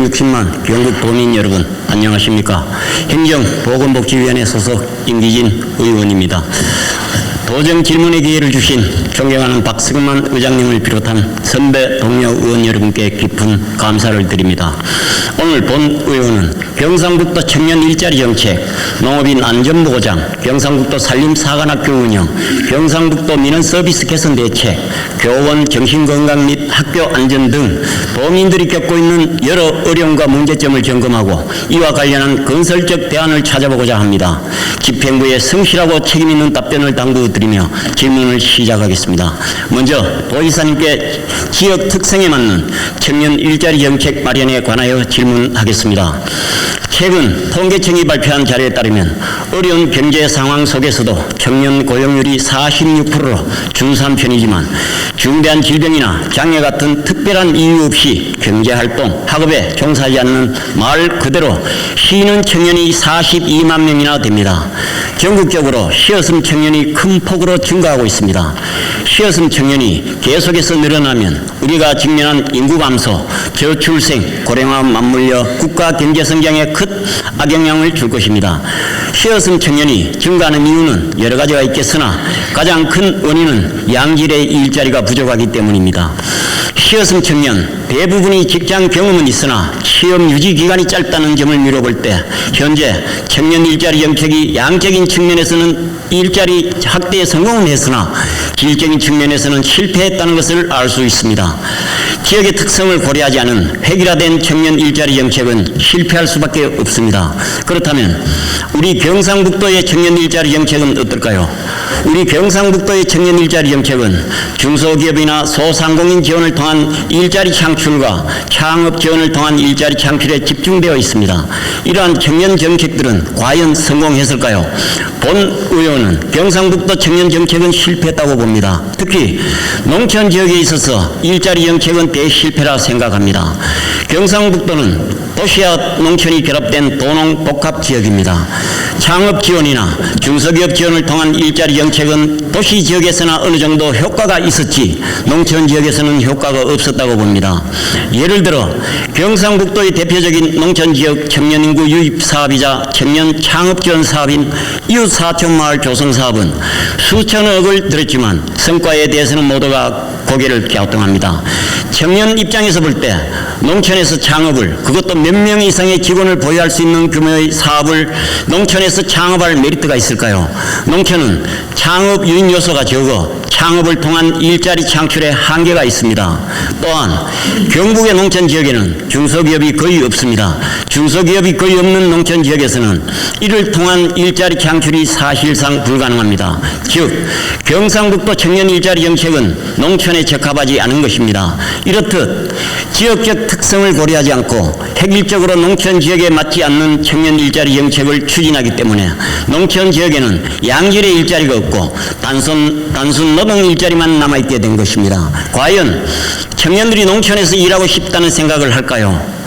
260만 경북 도민 여러분 안녕하십니까. 행정보건복지위원회 소속 임기진 의원입니다. 도정 질문의 기회를 주신 존경하는 박승만 의장님을 비롯한 선배 동료 의원 여러분께 깊은 감사를 드립니다. 오늘 본 의원은 경상북도 청년 일자리 정책, 농업인 안전보장, 경상북도 산림사관학교 운영, 경상북도 민원 서비스 개선 대책, 교원 정신건강 및 학교 안전 등 도민들이 겪고 있는 여러 어려움과 문제점을 점검하고 이와 관련한 건설적 대안을 찾아보고자 합니다. 집행부에 성실하고 책임있는 답변을 당부드리며 질문을 시작하겠습니다. 먼저 도지사님께 지역 특성에 맞는 청년 일자리 정책 마련에 관하여 질문하겠습니다. 최근 통계청이 발표한 자료에 따르면 어려운 경제 상황 속에서도 청년 고용률이 46%로 준수한 편이지만 중대한 질병이나 장애 같은 특별한 이유 없이 경제활동, 학업에 종사하지 않는 말 그대로 쉬는 청년이 42만 명이나 됩니다. 전국적으로 쉬었음 청년이 큰 폭으로 증가하고 있습니다. 쉬었음 청년이 계속해서 늘어나면 우리가 직면한 인구 감소, 저출생, 고령화 맞물려 국가 경제 성장에 큰 악영향을 줄 것입니다. 쉬었음 청년이 증가하는 이유는 여러 가지가 있겠으나 가장 큰 원인은 양질의 일자리가 부족하기 때문입니다. 쉬었음 청년 대부분이 직장 경험은 있으나 시험 유지 기간이 짧다는 점을 미뤄볼 때 현재 청년 일자리 정책이 양적인 측면에서는 일자리 확대에 성공은 했으나 질적인 측면에서는 실패했다는 것을 알 수 있습니다. 지역의 특성을 고려하지 않은 획일화된 청년 일자리 정책은 실패할 수밖에 없습니다. 그렇다면 우리 경상북도의 청년 일자리 정책은 어떨까요? 우리 경상북도의 청년 일자리 정책은 중소기업이나 소상공인 지원을 통한 일자리 창출과 창업 지원을 통한 일자리 창출에 집중되어 있습니다. 이러한 청년 정책들은 과연 성공했을까요? 본 의원은 경상북도 청년 정책은 실패했다고 봅니다. 특히 농촌 지역에 있어서 일자리 정책은 대실패라 생각합니다. 경상북도는 도시와 농촌이 결합된 도농 복합 지역입니다. 창업 지원이나 중소기업 지원을 통한 일자리 정책은 도시 지역에서나 어느 정도 효과가 있었지 농촌 지역에서는 효과가 없었다고 봅니다. 예를 들어 경상북도의 대표적인 농촌 지역 청년 인구 유입 사업이자 청년 창업 지원 사업인 이웃 사촌마을 조성 사업은 수천억을 들였지만 성과에 대해서는 모두가 고개를 갸우뚱합니다. 청년 입장에서 볼 때 농촌에서 창업을, 그것도 몇 명 이상의 직원을 보유할 수 있는 규모의 사업을 농촌에서 창업할 메리트가 있을까요? 농촌은 창업 유인 요소가 적어 창업을 통한 일자리 창출에 한계가 있습니다. 또한 경북의 농촌 지역에는 중소기업이 거의 없습니다. 중소기업이 거의 없는 농촌 지역에서는 이를 통한 일자리 창출이 사실상 불가능합니다. 즉 경상북도 청년 일자리 정책은 농촌에 적합하지 않은 것입니다. 이렇듯 지역적 특성을 고려하지 않고 획일적으로 농촌 지역에 맞지 않는 청년 일자리 정책을 추진하기 때문에 농촌 지역에는 양질의 일자리가 없고 단순 노동 일자리만 남아있게 된 것입니다. 과연 청년들이 농촌에서 일하고 싶다는 생각을 할까요?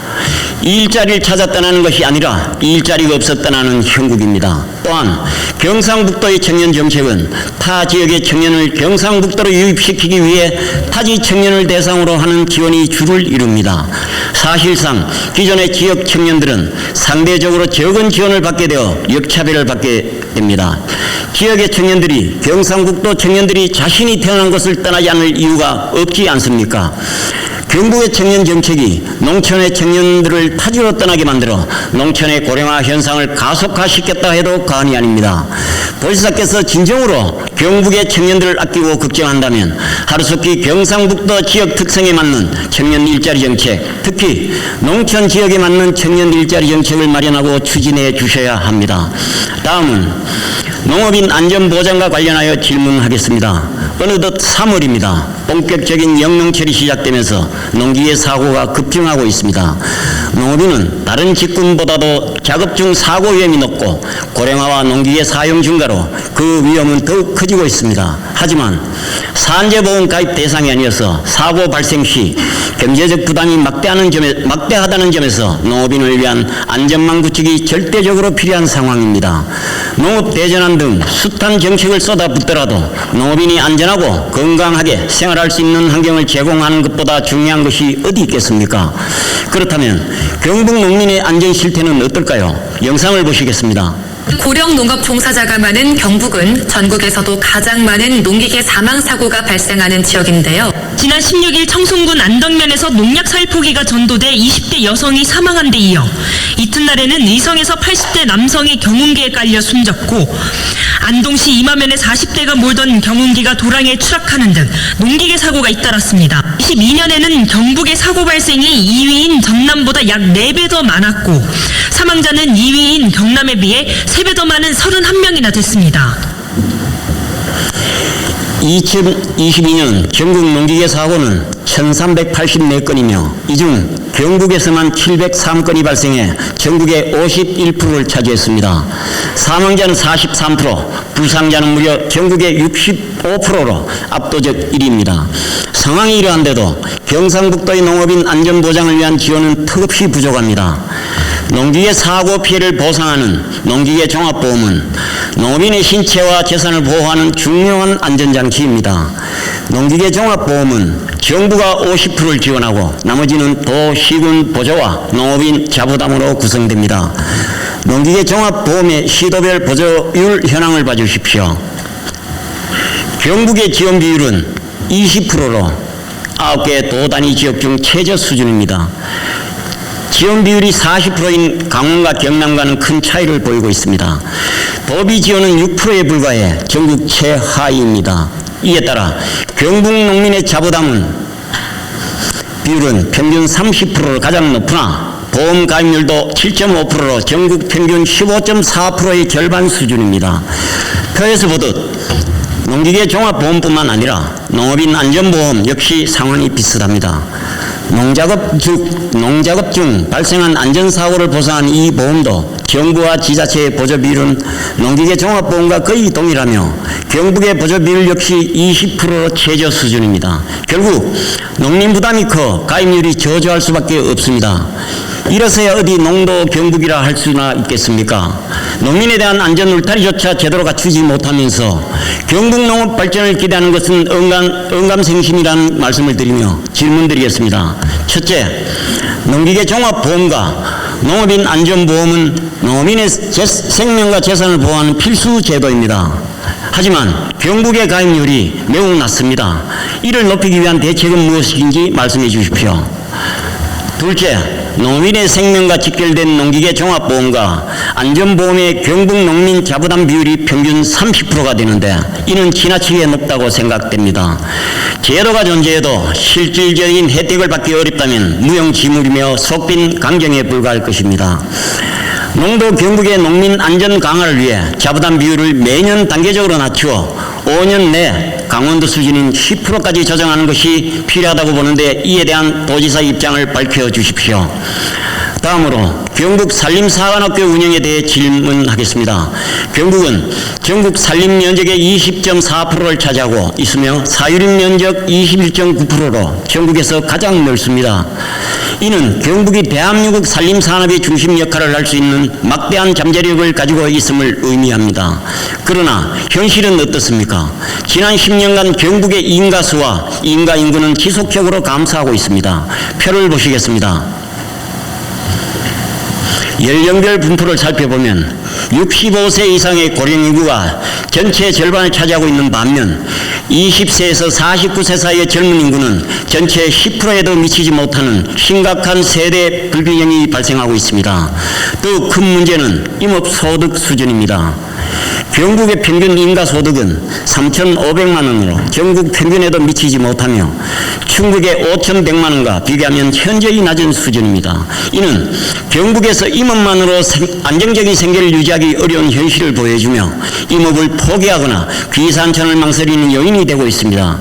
이 일자리를 찾았다는 것이 아니라 이 일자리가 없었다는 형국입니다. 또한 경상북도의 청년 정책은 타 지역의 청년을 경상북도로 유입시키기 위해 타지 청년을 대상으로 하는 지원이 주를 이룹니다. 사실상 기존의 지역 청년들은 상대적으로 적은 지원을 받게 되어 역차별을 받게 됩니다. 지역의 청년들이 경상북도 청년들이 자신이 태어난 곳을 떠나지 않을 이유가 없지 않습니까? 경북의 청년 정책이 농촌의 청년들을 타지로 떠나게 만들어 농촌의 고령화 현상을 가속화시켰다 해도 과언이 아닙니다. 도지사께서 진정으로 경북의 청년들을 아끼고 걱정한다면 하루속히 경상북도 지역 특성에 맞는 청년 일자리 정책, 특히 농촌 지역에 맞는 청년 일자리 정책을 마련하고 추진해 주셔야 합니다. 다음은 농업인 안전보장과 관련하여 질문하겠습니다. 어느덧 3월입니다. 본격적인 영농철이 시작되면서 농기계 사고가 급증하고 있습니다. 농업인은 다른 직군보다도 작업 중 사고 위험이 높고 고령화와 농기계 사용 증가로 그 위험은 더욱 커지고 있습니다. 하지만 산재보험 가입 대상이 아니어서 사고 발생 시 경제적 부담이 막대하다는 점에서 농업인을 위한 안전망 구축이 절대적으로 필요한 상황입니다. 농업 대전환 등 숱한 정책을 쏟아붓더라도 농업인이 안전하고 건강하게 생활할 수 있는 환경을 제공하는 것보다 중요한 것이 어디 있겠습니까? 그렇다면 경북 농민의 안전 실태는 어떨까요? 영상을 보시겠습니다. 고령 농업 종사자가 많은 경북은 전국에서도 가장 많은 농기계 사망 사고가 발생하는 지역인데요. 지난 16일 청송군 안덕면에서 농약 살포기가 전도돼 20대 여성이 사망한 데 이어 이튿날에는 의성에서 80대 남성이 경운기에 깔려 숨졌고 안동시 이마면에 40대가 몰던 경운기가 도랑에 추락하는 등 농기계 사고가 잇따랐습니다. 22년에는 경북의 사고 발생이 2위인 전남보다 약 4배 더 많았고 사망자는 2위인 경남에 비해 3배 더 많은 31명이나 됐습니다. 2022년 전국 농기계 사고는 1384건이며 이 중 경북에서만 703건이 발생해 전국의 51%를 차지했습니다. 사망자는 43%, 부상자는 무려 전국의 65%로 압도적 1위입니다. 상황이 이러한데도 경상북도의 농업인 안전보장을 위한 지원은 턱없이 부족합니다. 농기계 사고 피해를 보상하는 농기계 종합보험은 농업인의 신체와 재산을 보호하는 중요한 안전장치입니다. 농기계 종합보험은 정부가 50%를 지원하고 나머지는 도, 시군 보조와 농업인 자부담으로 구성됩니다. 농기계 종합보험의 시도별 보조율 현황을 봐주십시오. 경북의 지원 비율은 20%로 9개 도단위 지역 중 최저 수준입니다. 지원 비율이 40%인 강원과 경남과는 큰 차이를 보이고 있습니다. 도비 지원은 6%에 불과해 전국 최하위입니다. 이에 따라 경북 농민의 자부담은 비율은 평균 30%로 가장 높으나 보험 가입률도 7.5%로 전국 평균 15.4%의 절반 수준입니다. 표에서 보듯 농기계 종합보험뿐만 아니라 농업인 안전보험 역시 상황이 비슷합니다. 농작업 중 발생한 안전사고를 보상한 이 보험도 정부와 지자체의 보조 비율은 농기계 종합보험과 거의 동일하며 경북의 보조 비율 역시 20%로 최저 수준입니다. 결국 농민 부담이 커 가입률이 저조할 수밖에 없습니다. 이래서야 어디 농도 경북이라 할 수나 있겠습니까? 농민에 대한 안전 울타리조차 제대로 갖추지 못하면서 경북 농업 발전을 기대하는 것은 언감생심이라는 말씀을 드리며 질문드리겠습니다. 첫째, 농기계 종합보험과 농업인 안전보험은 농업인의 생명과 재산을 보호하는 필수 제도입니다. 하지만 경북의 가입률이 매우 낮습니다. 이를 높이기 위한 대책은 무엇인지 말씀해 주십시오. 둘째, 농민의 생명과 직결된 농기계 종합보험과 안전보험의 경북 농민 자부담 비율이 평균 30%가 되는데 이는 지나치게 높다고 생각됩니다. 제도가 존재해도 실질적인 혜택을 받기 어렵다면 무용지물이며 속빈 강정에 불과할 것입니다. 농도 경북의 농민 안전 강화를 위해 자부담 비율을 매년 단계적으로 낮추어 5년 내 강원도 수준인 10%까지 조정하는 것이 필요하다고 보는데 이에 대한 도지사 입장을 밝혀주십시오. 다음으로 경북 산림사관학교 운영에 대해 질문하겠습니다. 경북은 전국 산림 면적의 20.4%를 차지하고 있으며 사유림 면적 21.9%로 전국에서 가장 넓습니다. 이는 경북이 대한민국 산림산업의 중심 역할을 할 수 있는 막대한 잠재력을 가지고 있음을 의미합니다. 그러나 현실은 어떻습니까? 지난 10년간 경북의 인가수와 인가인구는 지속적으로 감소하고 있습니다. 표를 보시겠습니다. 연령별 분포를 살펴보면 65세 이상의 고령인구가 전체 절반을 차지하고 있는 반면 20세에서 49세 사이의 젊은 인구는 전체 10%에도 미치지 못하는 심각한 세대 불균형이 발생하고 있습니다. 또 큰 문제는 임업소득 수준입니다. 경북의 평균 인가소득은 3,500만 원으로 전국 평균에도 미치지 못하며 충북의 5,100만 원과 비교하면 현저히 낮은 수준입니다. 이는 경북에서 임업만으로 안정적인 생계를 유지하기 어려운 현실을 보여주며 임업을 포기하거나 귀산천을 망설이는 요인이 되고 있습니다.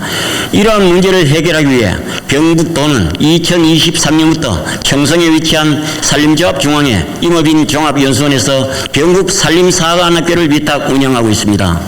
이러한 문제를 해결하기 위해 경북도는 2023년부터 청송에 위치한 산림조합 중앙회 임업인 종합연수원에서 경북 산림사관학교를 위탁 운영하고 있습니다.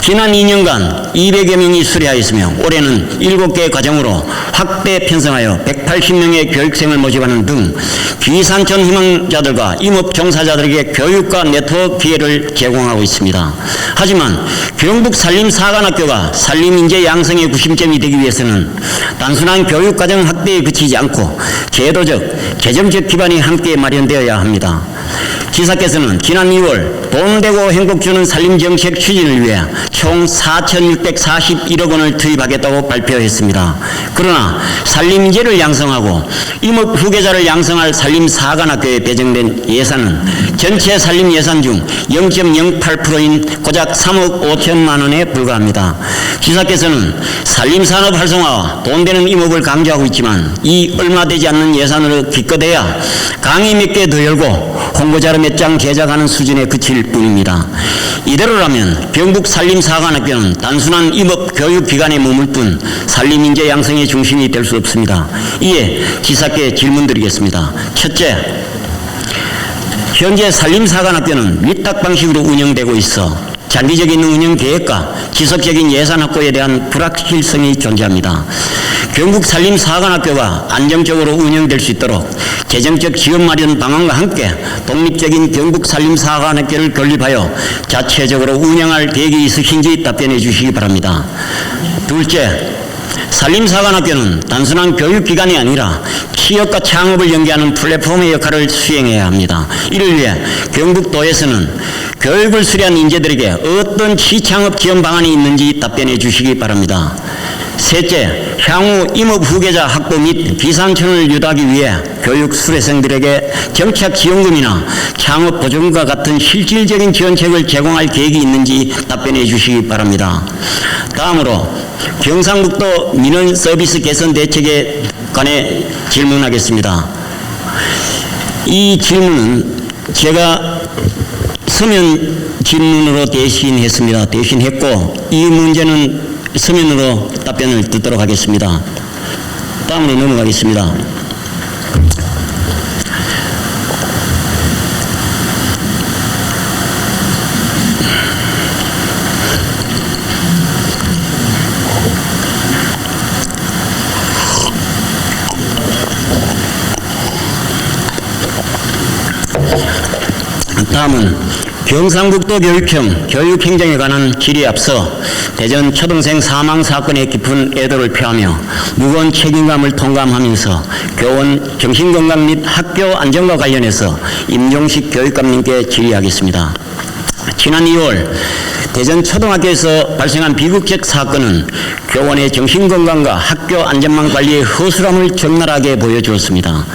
지난 2년간 200여 명이 수료하였으며 올해는 7개 과정으로 확대 편성하여 180명의 교육생을 모집하는 등 귀산촌 희망자들과 임업 종사자들에게 교육과 네트워크 기회를 제공하고 있습니다. 하지만 경북 산림사관학교가 산림인재 양성의 구심점이 되기 위해서는 단순한 교육과정 확대에 그치지 않고 제도적, 재정적 기반이 함께 마련되어야 합니다. 지사께서는 지난 2월 돈 되고 행복 주는 산림정책 추진을 위해 총 4,641억 원을 투입하겠다고 발표했습니다. 그러나 산림인재를 양성하고 임업 후계자를 양성할 산림사관학교에 배정된 예산은 전체 산림 예산 중 0.08%인 고작 3억 5천만 원에 불과합니다. 지사께서는 산림산업 활성화와 돈 되는 임업을 강조하고 있지만 이 얼마 되지 않는 예산으로 기껏해야 강의 몇 개 더 열고 홍보자료 몇 장 제작하는 수준에 그칠 뿐입니다. 이대로라면 경북 산림사관학교는 단순한 임업 교육기관에 머물 뿐 산림인재 양성의 중심이 될 수 없습니다. 이에 지사께 질문드리겠습니다. 첫째, 현재 산림사관학교는 위탁 방식으로 운영되고 있어 장기적인 운영 계획과 지속적인 예산 확보에 대한 불확실성이 존재합니다. 경북 산림사관학교가 안정적으로 운영될 수 있도록 재정적 지원 마련 방안과 함께 독립적인 경북 산림사관학교를 건립하여 자체적으로 운영할 계획이 있으신지 답변해 주시기 바랍니다. 둘째, 산림사관학교는 단순한 교육기관이 아니라 취업과 창업을 연계하는 플랫폼의 역할을 수행해야 합니다. 이를 위해 경북도에서는 교육을 수료한 인재들에게 어떤 취창업 지원 방안이 있는지 답변해 주시기 바랍니다. 셋째, 향후 임업 후계자 확보 및 귀산촌을 유도하기 위해 교육 수료생들에게 정착 지원금이나 창업 보조금과 같은 실질적인 지원책을 제공할 계획이 있는지 답변해 주시기 바랍니다. 다음으로 경상북도 민원 서비스 개선 대책에 관해 질문하겠습니다. 이 질문은 제가 서면 질문으로 대신했고 이 문제는 서면으로 답변을 듣도록 하겠습니다. 다음으로 넘어가겠습니다. 다음은 경상북도 교육청 교육행정에 관한 질의에 앞서 대전 초등생 사망 사건의 깊은 애도를 표하며 무거운 책임감을 통감하면서 교원 정신건강 및 학교 안전과 관련해서 임종식 교육감님께 질의하겠습니다. 지난 2월 대전 초등학교에서 발생한 비극적 사건은 교원의 정신건강과 학교 안전망 관리의 허술함을 적나라하게 보여주었습니다.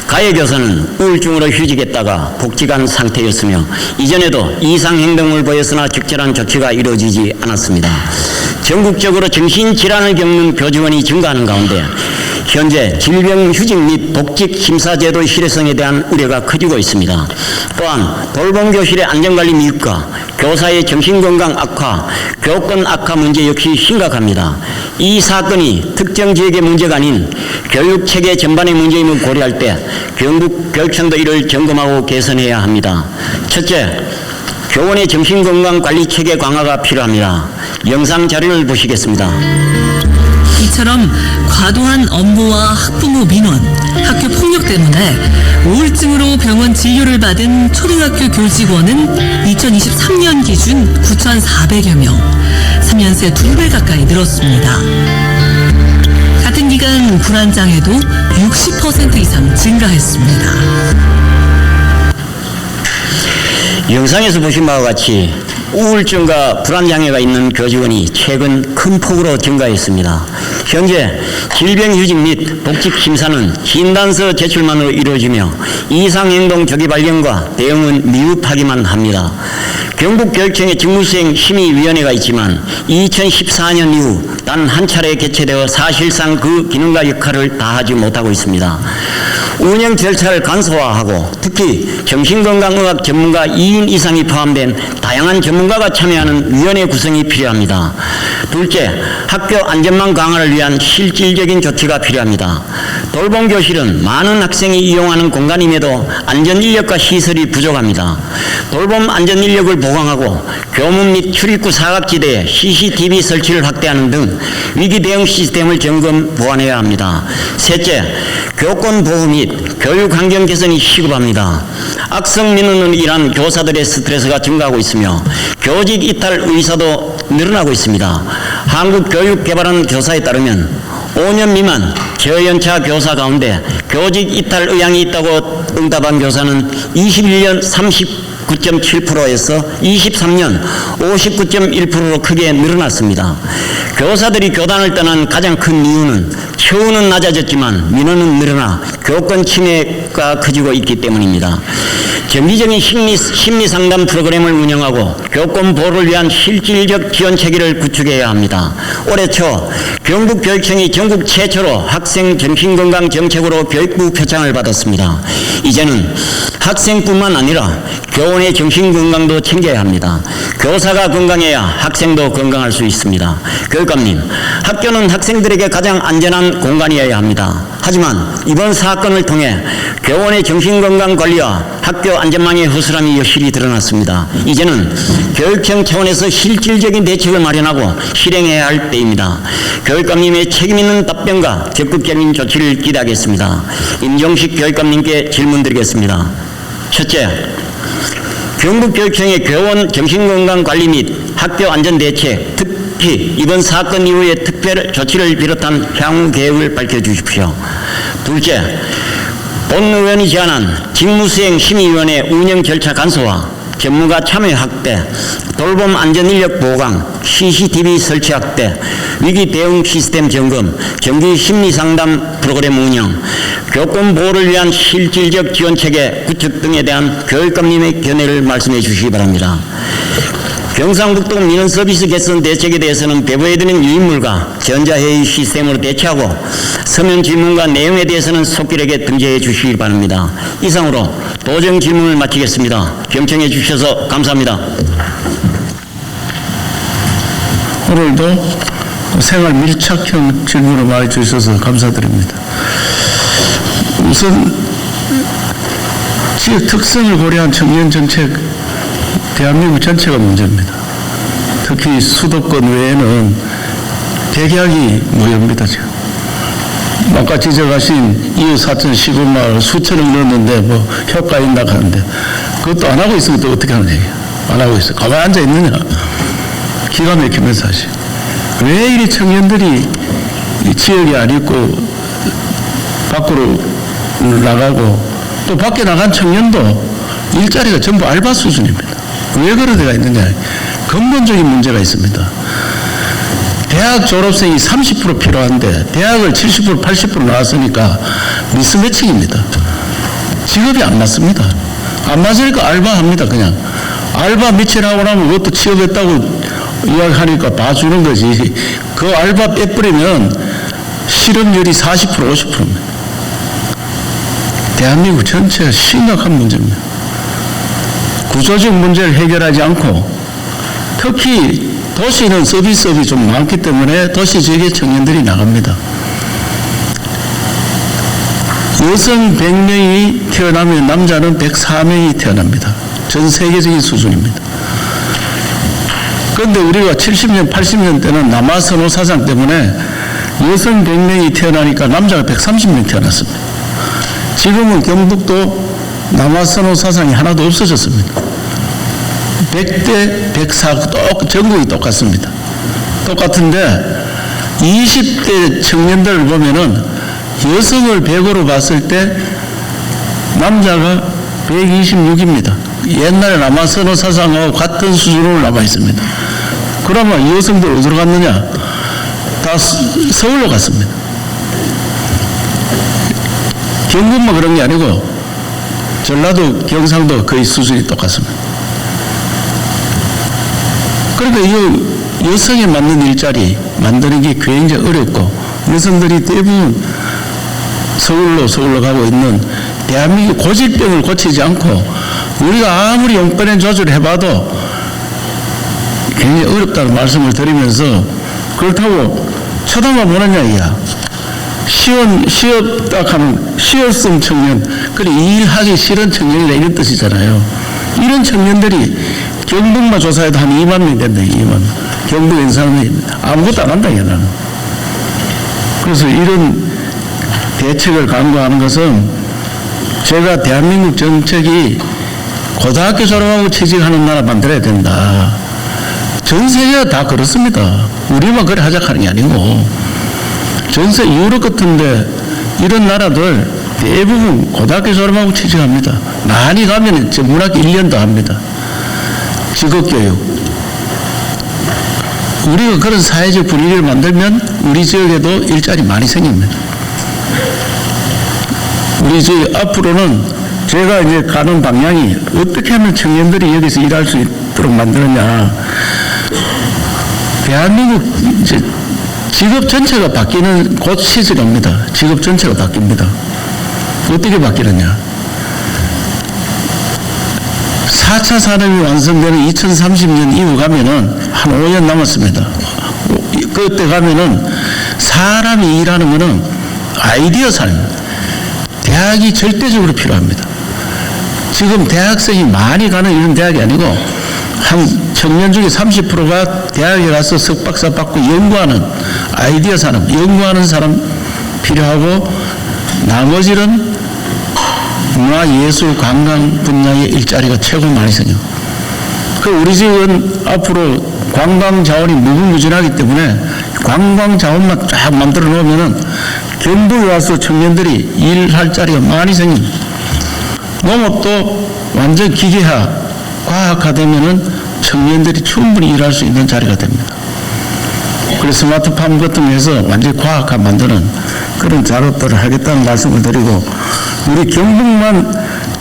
가해 교사는 우울증으로 휴직했다가 복직한 상태였으며 이전에도 이상 행동을 보였으나 적절한 조치가 이루어지지 않았습니다. 전국적으로 정신질환을 겪는 교직원이 증가하는 가운데 현재 질병휴직 및 복직 심사제도의 실효성에 대한 우려가 커지고 있습니다. 또한 돌봄교실의 안전관리 미흡과 교사의 정신건강 악화, 교권 악화 문제 역시 심각합니다. 이 사건이 특정 지역의 문제가 아닌 교육체계 전반의 문제임을 고려할 때 경북교육청도 이를 점검하고 개선해야 합니다. 첫째, 교원의 정신건강관리체계 강화가 필요합니다. 영상 자료를 보시겠습니다. 이처럼 과도한 업무와 학부모 민원, 학교 폭력 때문에 우울증으로 병원 진료를 받은 초등학교 교직원은 2023년 기준 9,400여 명, 3년새 2배 가까이 늘었습니다. 같은 기간 불안장애도 60% 이상 증가했습니다. 영상에서 보신 바와 같이 우울증과 불안장애가 있는 교직원이 최근 큰 폭으로 증가했습니다. 현재 질병휴직 및 복직 심사는 진단서 제출만으로 이루어지며 이상행동 조기 발견과 대응은 미흡하기만 합니다. 경북교육청의 직무수행 심의위원회가 있지만 2014년 이후 단 한 차례 개최되어 사실상 그 기능과 역할을 다하지 못하고 있습니다. 운영 절차를 간소화하고 특히 정신건강의학 전문가 2인 이상이 포함된 다양한 전문가가 참여하는 위원회 구성이 필요합니다. 둘째, 학교 안전망 강화를 위한 실질적인 조치가 필요합니다. 돌봄 교실은 많은 학생이 이용하는 공간임에도 안전 인력과 시설이 부족합니다. 돌봄 안전 인력을 보강하고 교문 및 출입구 사각지대에 CCTV 설치를 확대하는 등 위기 대응 시스템을 점검 보완해야 합니다. 셋째, 교권 보호 및 교육 환경 개선이 시급합니다. 악성 민원으로 인한 교사들의 스트레스가 증가하고 있으며 교직 이탈 의사도 늘어나고 있습니다. 한국교육개발원 교사에 따르면 5년 미만 저연차 교사 가운데 교직 이탈 의향이 있다고 응답한 교사는 21년 39.7%에서 23년 59.1%로 크게 늘어났습니다. 교사들이 교단을 떠난 가장 큰 이유는 처우는 낮아졌지만 민원은 늘어나 교권 침해가 커지고 있기 때문입니다. 정기적인 심리 상담 프로그램을 운영하고 교권 보호를 위한 실질적 지원 체계를 구축해야 합니다. 올해 초 경북교육청이 전국 최초로 학생 정신건강 정책으로 교육부 표창을 받았습니다. 이제는 학생뿐만 아니라 교원의 정신건강도 챙겨야 합니다. 교사가 건강해야 학생도 건강할 수 있습니다. 교육감님, 학교는 학생들에게 가장 안전한 공간이어야 합니다. 하지만 이번 사건을 통해 교원의 정신건강 관리와 학교 안전망의 허술함이 여실히 드러났습니다. 이제는 교육청 차원에서 실질적인 대책을 마련하고 실행해야 할 때입니다. 교육감님의 책임있는 답변과 적극적인 조치를 기대하겠습니다. 임종식 교육감님께 질문드리겠습니다. 첫째, 경북교육청의 교원 정신건강관리 및 학교 안전대책, 특히 이번 사건 이후의 특별 조치를 비롯한 향후 계획을 밝혀주십시오. 둘째, 본 의원이 제안한 직무수행 심의위원회 운영 절차 간소화, 전문가 참여 확대, 돌봄 안전 인력 보강, CCTV 설치 확대, 위기 대응 시스템 점검, 정기 심리 상담 프로그램 운영, 교권 보호를 위한 실질적 지원 체계 구축 등에 대한 교육감님의 견해를 말씀해 주시기 바랍니다. 경상북도 민원 서비스 개선 대책에 대해서는 배부해드린 유인물과 전자회의 시스템으로 대체하고 서면 질문과 내용에 대해서는 속길에게 등재해 주시기 바랍니다. 이상으로 도정 질문을 마치겠습니다. 경청해 주셔서 감사합니다. 오늘도 생활 밀착형 질문을 많이 주셔서 감사드립니다. 우선 지역 특성을 고려한 청년 정책, 대한민국 전체가 문제입니다. 특히 수도권 외에는 백약이 무효입니다. 지금. 아까 지적하신 이웃 사천 시골마을 수천억 넣었는데 뭐 효과 있나 하는데 그것도 안 하고 있으면 또 어떻게 하는 얘기야. 안 하고 있어. 가만히 앉아 있느냐. 기가 막히면서 하지. 왜 이리 청년들이 이 지역에 안 있고 밖으로 나가고 또 밖에 나간 청년도 일자리가 전부 알바 수준입니다. 왜 그런 데가 있느냐. 근본적인 문제가 있습니다. 대학 졸업생이 30% 필요한데 대학을 70% 80% 나왔으니까 미스매칭입니다. 직업이 안 맞습니다. 안 맞으니까 알바합니다. 그냥 알바 며칠 하고 나면 그것도 취업했다고 이야기하니까 봐주는 거지. 그 알바 빼버리면 실업률이 40% 50%입니다. 대한민국 전체가 심각한 문제입니다. 구조적 문제를 해결하지 않고 특히 도시는 서비스업이 좀 많기 때문에 도시 지역의 청년들이 나갑니다. 여성 100명이 태어나면 남자는 104명이 태어납니다. 전 세계적인 수준입니다. 그런데 우리가 70년, 80년 때는 남아선호 사상 때문에 여성 100명이 태어나니까 남자가 130명 태어났습니다. 지금은 경북도 남아선호 사상이 하나도 없어졌습니다. 100대 104, 전국이 똑같습니다. 똑같은데 20대 청년들을 보면은 여성을 100으로 봤을 때 남자가 126입니다. 옛날에 남아선호 사상하고 같은 수준으로 남아 있습니다. 그러면 여성들 어디로 갔느냐? 다 서울로 갔습니다. 경북만 그런 게 아니고 전라도, 경상도 거의 수준이 똑같습니다. 그러니까 이 여성에 맞는 일자리 만드는 게 굉장히 어렵고 여성들이 대부분 서울로 가고 있는 대한민국 고질병을 고치지 않고 우리가 아무리 용변의 조절을 해봐도 굉장히 어렵다는 말씀을 드리면서 그렇다고 쳐다만 보느냐 이야. 쉬었다 하면 쉬었음 청년, 그래 일하기 싫은 청년이라 이런 뜻이잖아요. 이런 청년들이 경북만 조사해도 한 2만 명이 된다. 2만 명. 경북에 있는 사람이 아무것도 안 한다 얘는. 그래서 이런 대책을 강구하는 것은 제가 대한민국 정책이 고등학교 졸업하고 취직하는 나라 만들어야 된다. 전 세계가 다 그렇습니다. 우리만 그래 하자하는 게 아니고 전 세계 유럽 같은데 이런 나라들 대부분 고등학교 졸업하고 취직합니다. 많이 가면 문학교 1년도 합니다. 직업교육. 우리가 그런 사회적 분위기를 만들면 우리 지역에도 일자리 많이 생깁니다. 우리 지역 앞으로는 제가 이제 가는 방향이 어떻게 하면 청년들이 여기서 일할 수 있도록 만드느냐. 대한민국 이제 직업 전체가 바뀌는 곧 시절이 옵니다. 직업 전체가 바뀝니다. 어떻게 바뀌느냐. 4차 산업이 완성되는 2030년 이후 가면은 한 5년 남았습니다. 그때 가면은 사람이 일하는 거는 아이디어 삶, 대학이 절대적으로 필요합니다. 지금 대학생이 많이 가는 이런 대학이 아니고 한 청년 중에 30%가 대학에 가서 석박사 받고 연구하는 아이디어 산업, 연구하는 사람 필요하고 나머지는 문화, 예술, 관광 분야의 일자리가 최고 많이 생겨요. 우리 지역은 앞으로 관광 자원이 무궁무진하기 때문에 관광 자원만 쫙 만들어 놓으면은 경북에 와서 청년들이 일할 자리가 많이 생깁니다. 농업도 완전 기계화, 과학화 되면은 청년들이 충분히 일할 수 있는 자리가 됩니다. 그래서 스마트팜 같은 데서 완전히 과학화 만드는 그런 작업들을 하겠다는 말씀을 드리고, 우리 경북만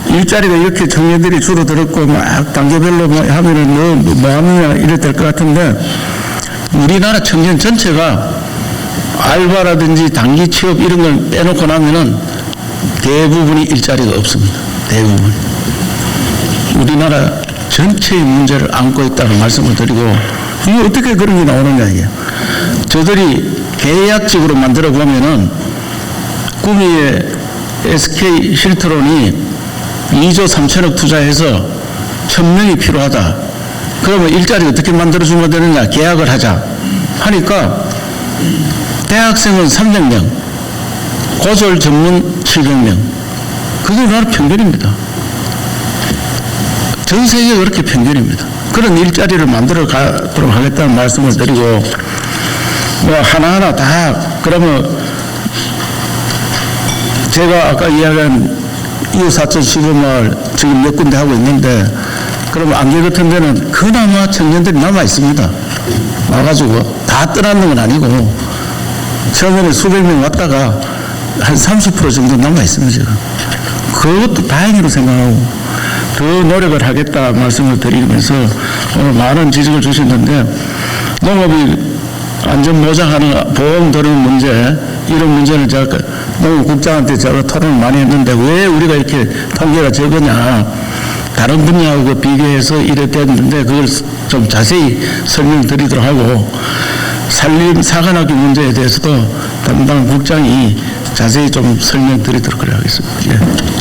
일자리가 이렇게 청년들이 줄어들었고 막 단계별로 하면은 뭐 하느냐 이래 될 것 같은데, 우리나라 청년 전체가 알바라든지 단기 취업 이런 걸 빼놓고 나면은 대부분이 일자리가 없습니다. 대부분. 우리나라 전체의 문제를 안고 있다는 말씀을 드리고, 이게 어떻게 그런 게 나오느냐 이게. 저들이 계약직으로 만들어 보면은 구미의 SK 실트론이 2조 3천억 투자해서 1,000명이 필요하다. 그러면 일자리 어떻게 만들어주면 되느냐. 계약을 하자 하니까 대학생은 300명, 고졸 전문 700명. 그게 우리나라 평균입니다. 전 세계가 그렇게 평균입니다. 그런 일자리를 만들어 가도록 하겠다는 말씀을 드리고, 뭐 하나하나 다 그러면 제가 아까 이야기한 이웃 사촌 시범을 지금 몇 군데 하고 있는데, 그러면 안개 같은 데는 그나마 청년들이 남아 있습니다. 와가지고 다 떠나는 건 아니고 처음에는 수백 명 왔다가 한 30% 정도 남아 있습니다. 지금 그것도 다행으로 생각하고 더 노력을 하겠다 말씀을 드리면서 오늘 많은 지적을 주셨는데, 농업이 안전 보장하는 보험 들은 문제, 이런 문제를 제가 농업국장한테 제가 토론을 많이 했는데 왜 우리가 이렇게 통계가 적으냐, 다른 분야하고 비교해서 이래 됐는데 그걸 좀 자세히 설명드리도록 하고, 산림 사관학교 문제에 대해서도 담당 국장이 자세히 좀 설명드리도록 하겠습니다. 예.